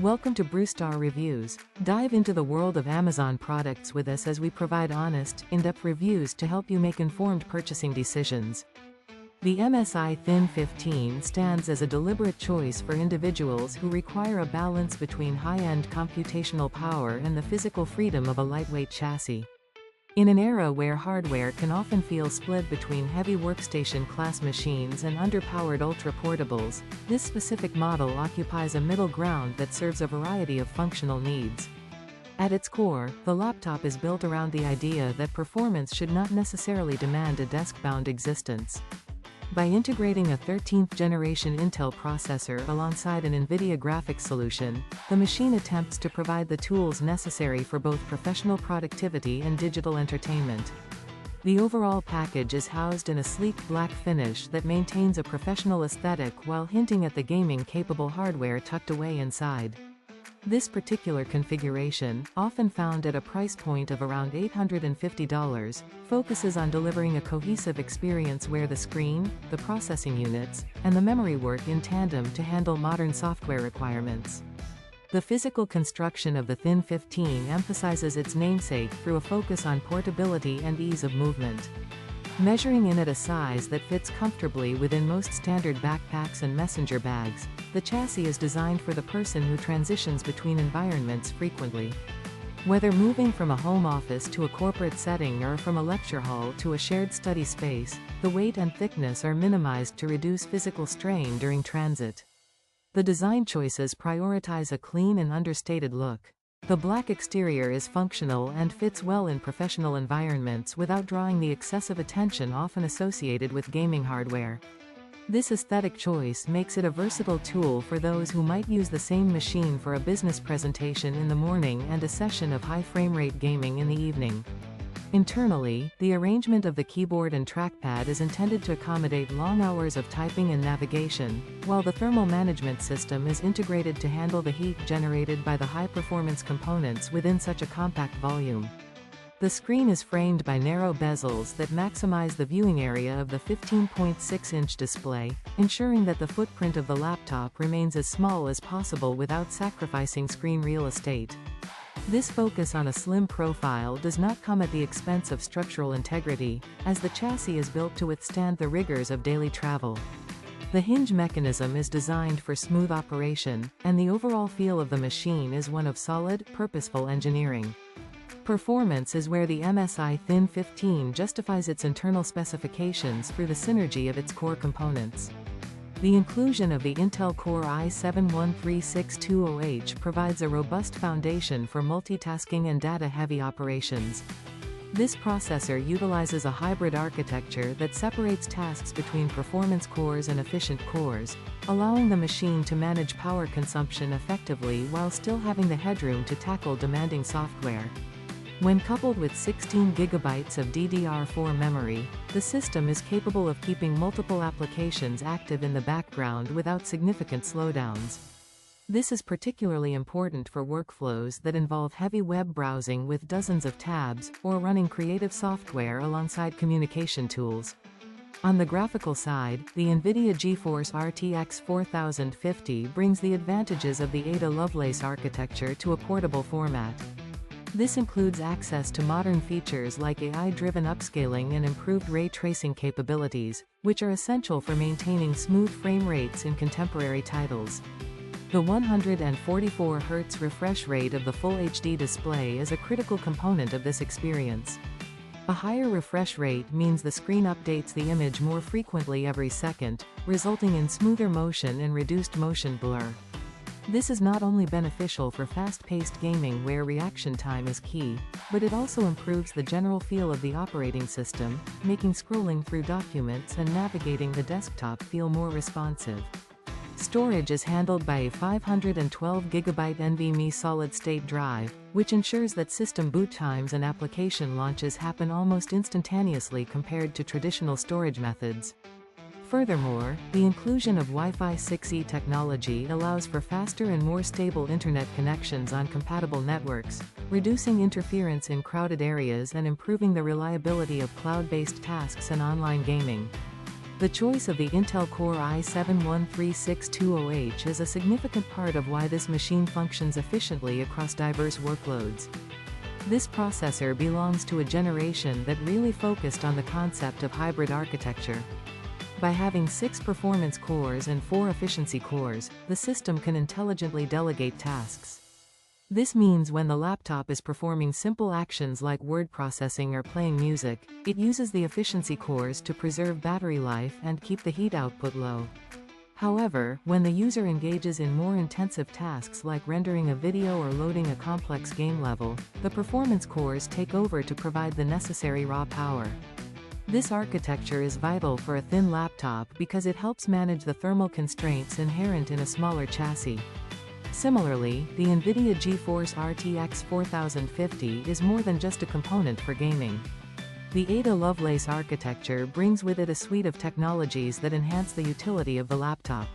Welcome to Brewstar Reviews. Dive into the world of Amazon products with us as we provide honest, in-depth reviews to help you make informed purchasing decisions. The MSI Thin 15 stands as a deliberate choice for individuals who require a balance between high-end computational power and the physical freedom of a lightweight chassis. In an era where hardware can often feel split between heavy workstation-class machines and underpowered ultra-portables, this specific model occupies a middle ground that serves a variety of functional needs. At its core, the laptop is built around the idea that performance should not necessarily demand a desk-bound existence. By integrating a 13th-generation Intel processor alongside an NVIDIA graphics solution, the machine attempts to provide the tools necessary for both professional productivity and digital entertainment. The overall package is housed in a sleek black finish that maintains a professional aesthetic while hinting at the gaming-capable hardware tucked away inside. This particular configuration, often found at a price point of around $850, focuses on delivering a cohesive experience where the screen, the processing units, and the memory work in tandem to handle modern software requirements. The physical construction of the Thin 15 emphasizes its namesake through a focus on portability and ease of movement. Measuring in at a size that fits comfortably within most standard backpacks and messenger bags, the chassis is designed for the person who transitions between environments frequently. Whether moving from a home office to a corporate setting or from a lecture hall to a shared study space, the weight and thickness are minimized to reduce physical strain during transit. The design choices prioritize a clean and understated look. The black exterior is functional and fits well in professional environments without drawing the excessive attention often associated with gaming hardware. This aesthetic choice makes it a versatile tool for those who might use the same machine for a business presentation in the morning and a session of high frame rate gaming in the evening. Internally, the arrangement of the keyboard and trackpad is intended to accommodate long hours of typing and navigation, while the thermal management system is integrated to handle the heat generated by the high-performance components within such a compact volume. The screen is framed by narrow bezels that maximize the viewing area of the 15.6-inch display, ensuring that the footprint of the laptop remains as small as possible without sacrificing screen real estate. This focus on a slim profile does not come at the expense of structural integrity, as the chassis is built to withstand the rigors of daily travel. The hinge mechanism is designed for smooth operation, and the overall feel of the machine is one of solid, purposeful engineering. Performance is where the MSI Thin 15 justifies its internal specifications through the synergy of its core components. The inclusion of the Intel Core i7-13620H provides a robust foundation for multitasking and data-heavy operations. This processor utilizes a hybrid architecture that separates tasks between performance cores and efficient cores, allowing the machine to manage power consumption effectively while still having the headroom to tackle demanding software. When coupled with 16 GB of DDR4 memory, the system is capable of keeping multiple applications active in the background without significant slowdowns. This is particularly important for workflows that involve heavy web browsing with dozens of tabs, or running creative software alongside communication tools. On the graphical side, the NVIDIA Geforce RTX 4050 brings the advantages of the Ada Lovelace architecture to a portable format. This includes access to modern features like AI-driven upscaling and improved ray tracing capabilities, which are essential for maintaining smooth frame rates in contemporary titles. The 144Hz refresh rate of the Full HD display is a critical component of this experience. A higher refresh rate means the screen updates the image more frequently every second, resulting in smoother motion and reduced motion blur. This is not only beneficial for fast-paced gaming where reaction time is key, but it also improves the general feel of the operating system, making scrolling through documents and navigating the desktop feel more responsive. Storage is handled by a 512 GB NVMe solid-state drive, which ensures that system boot times and application launches happen almost instantaneously compared to traditional storage methods. Furthermore, the inclusion of Wi-Fi 6E technology allows for faster and more stable internet connections on compatible networks, reducing interference in crowded areas and improving the reliability of cloud-based tasks and online gaming. The choice of the Intel Core i7-13620H is a significant part of why this machine functions efficiently across diverse workloads. This processor belongs to a generation that really focused on the concept of hybrid architecture. By having 6 performance cores and 4 efficiency cores, the system can intelligently delegate tasks. This means when the laptop is performing simple actions like word processing or playing music, it uses the efficiency cores to preserve battery life and keep the heat output low. However, when the user engages in more intensive tasks like rendering a video or loading a complex game level, the performance cores take over to provide the necessary raw power. This architecture is vital for a thin laptop because it helps manage the thermal constraints inherent in a smaller chassis. Similarly, the NVIDIA Geforce RTX 4050 is more than just a component for gaming. The Ada Lovelace architecture brings with it a suite of technologies that enhance the utility of the laptop.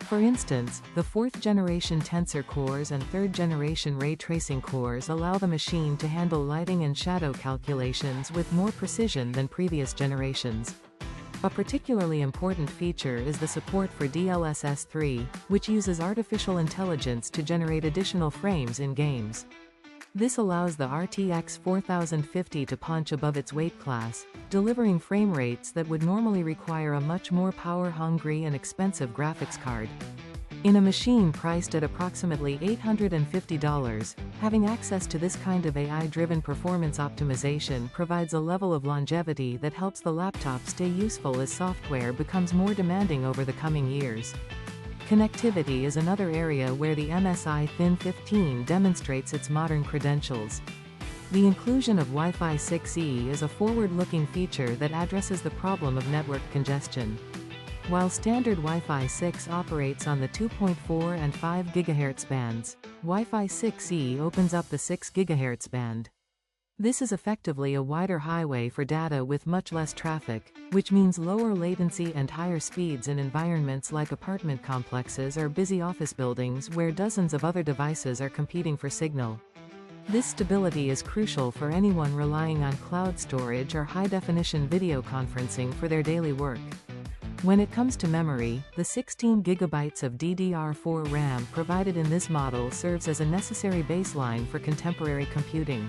For instance, the 4th generation tensor cores and 3rd generation ray tracing cores allow the machine to handle lighting and shadow calculations with more precision than previous generations. A particularly important feature is the support for DLSS 3, which uses artificial intelligence to generate additional frames in games. This allows the RTX 4050 to punch above its weight class, delivering frame rates that would normally require a much more power-hungry and expensive graphics card. In a machine priced at approximately $850, having access to this kind of AI-driven performance optimization provides a level of longevity that helps the laptop stay useful as software becomes more demanding over the coming years. Connectivity is another area where the MSI Thin 15 demonstrates its modern credentials. The inclusion of Wi-Fi 6E is a forward-looking feature that addresses the problem of network congestion. While standard Wi-Fi 6 operates on the 2.4 and 5 GHz bands, Wi-Fi 6E opens up the 6 GHz band. This is effectively a wider highway for data with much less traffic, which means lower latency and higher speeds in environments like apartment complexes or busy office buildings where dozens of other devices are competing for signal. This stability is crucial for anyone relying on cloud storage or high-definition video conferencing for their daily work. When it comes to memory, the 16 GB of DDR4 RAM provided in this model serves as a necessary baseline for contemporary computing.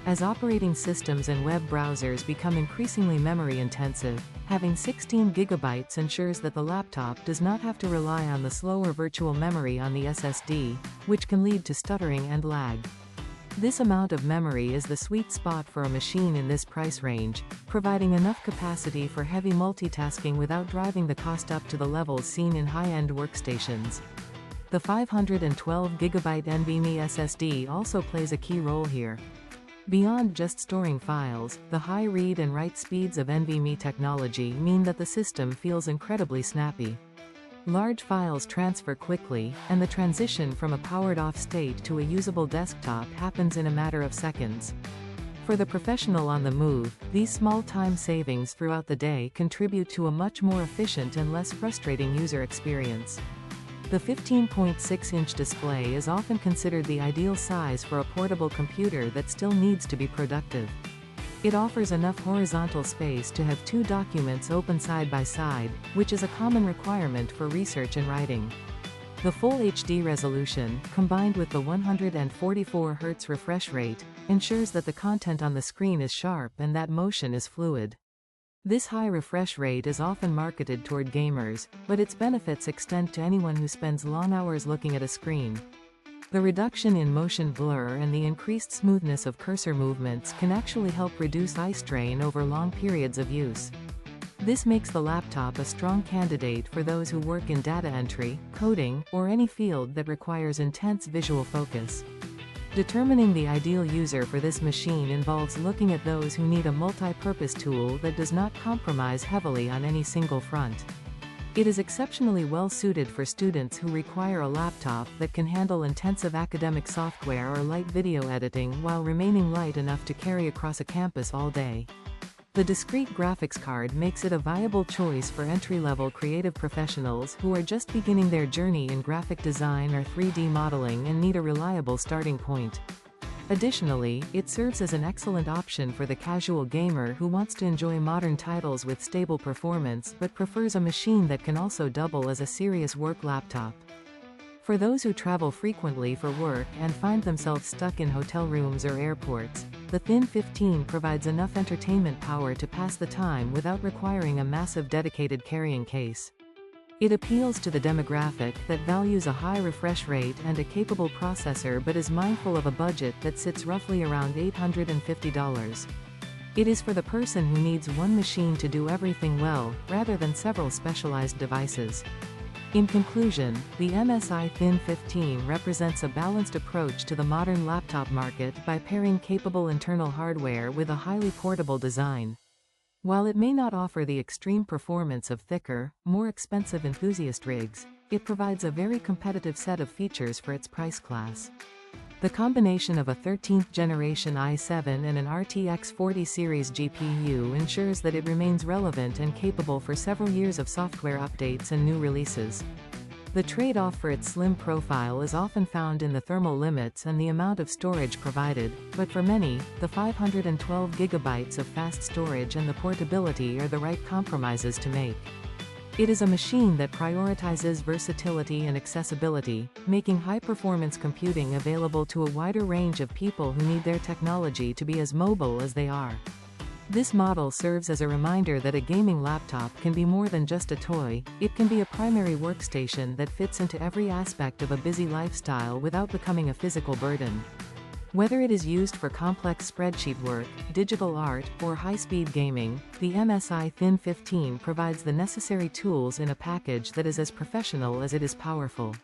As operating systems and web browsers become increasingly memory-intensive, having 16 GB ensures that the laptop does not have to rely on the slower virtual memory on the SSD, which can lead to stuttering and lag. This amount of memory is the sweet spot for a machine in this price range, providing enough capacity for heavy multitasking without driving the cost up to the levels seen in high-end workstations. The 512 GB NVMe SSD also plays a key role here. Beyond just storing files, the high read and write speeds of NVMe technology mean that the system feels incredibly snappy. Large files transfer quickly, and the transition from a powered-off state to a usable desktop happens in a matter of seconds. For the professional on the move, these small time savings throughout the day contribute to a much more efficient and less frustrating user experience. The 15.6-inch display is often considered the ideal size for a portable computer that still needs to be productive. It offers enough horizontal space to have 2 documents open side by side, which is a common requirement for research and writing. The full HD resolution, combined with the 144Hz refresh rate, ensures that the content on the screen is sharp and that motion is fluid. This high refresh rate is often marketed toward gamers, but its benefits extend to anyone who spends long hours looking at a screen. The reduction in motion blur and the increased smoothness of cursor movements can actually help reduce eye strain over long periods of use. This makes the laptop a strong candidate for those who work in data entry, coding, or any field that requires intense visual focus. Determining the ideal user for this machine involves looking at those who need a multi-purpose tool that does not compromise heavily on any single front. It is exceptionally well suited for students who require a laptop that can handle intensive academic software or light video editing while remaining light enough to carry across a campus all day. The discrete graphics card makes it a viable choice for entry-level creative professionals who are just beginning their journey in graphic design or 3D modeling and need a reliable starting point. Additionally, it serves as an excellent option for the casual gamer who wants to enjoy modern titles with stable performance but prefers a machine that can also double as a serious work laptop. For those who travel frequently for work and find themselves stuck in hotel rooms or airports, the Thin 15 provides enough entertainment power to pass the time without requiring a massive dedicated carrying case. It appeals to the demographic that values a high refresh rate and a capable processor but is mindful of a budget that sits roughly around $850. It is for the person who needs one machine to do everything well, rather than several specialized devices. In conclusion, the MSI Thin 15 represents a balanced approach to the modern laptop market by pairing capable internal hardware with a highly portable design. While it may not offer the extreme performance of thicker, more expensive enthusiast rigs, it provides a very competitive set of features for its price class. The combination of a 13th generation i7 and an RTX 40 series GPU ensures that it remains relevant and capable for several years of software updates and new releases. The trade-off for its slim profile is often found in the thermal limits and the amount of storage provided, but for many, the 512 GB of fast storage and the portability are the right compromises to make. It is a machine that prioritizes versatility and accessibility, making high-performance computing available to a wider range of people who need their technology to be as mobile as they are. This model serves as a reminder that a gaming laptop can be more than just a toy. It can be a primary workstation that fits into every aspect of a busy lifestyle without becoming a physical burden. Whether it is used for complex spreadsheet work, digital art, or high-speed gaming, the MSI Thin 15 provides the necessary tools in a package that is as professional as it is powerful.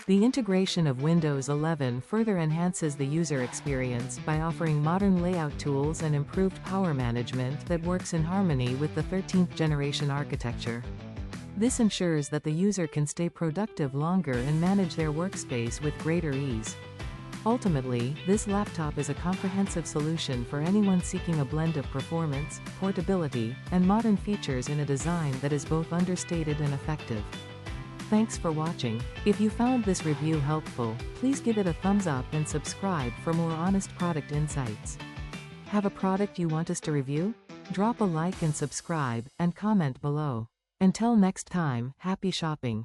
The integration of Windows 11 further enhances the user experience by offering modern layout tools and improved power management that works in harmony with the 13th generation architecture. This ensures that the user can stay productive longer and manage their workspace with greater ease. Ultimately, this laptop is a comprehensive solution for anyone seeking a blend of performance, portability, and modern features in a design that is both understated and effective. Thanks for watching. If you found this review helpful, please give it a thumbs up and subscribe for more honest product insights. Have a product you want us to review? Drop a like and subscribe, and comment below. Until next time, happy shopping.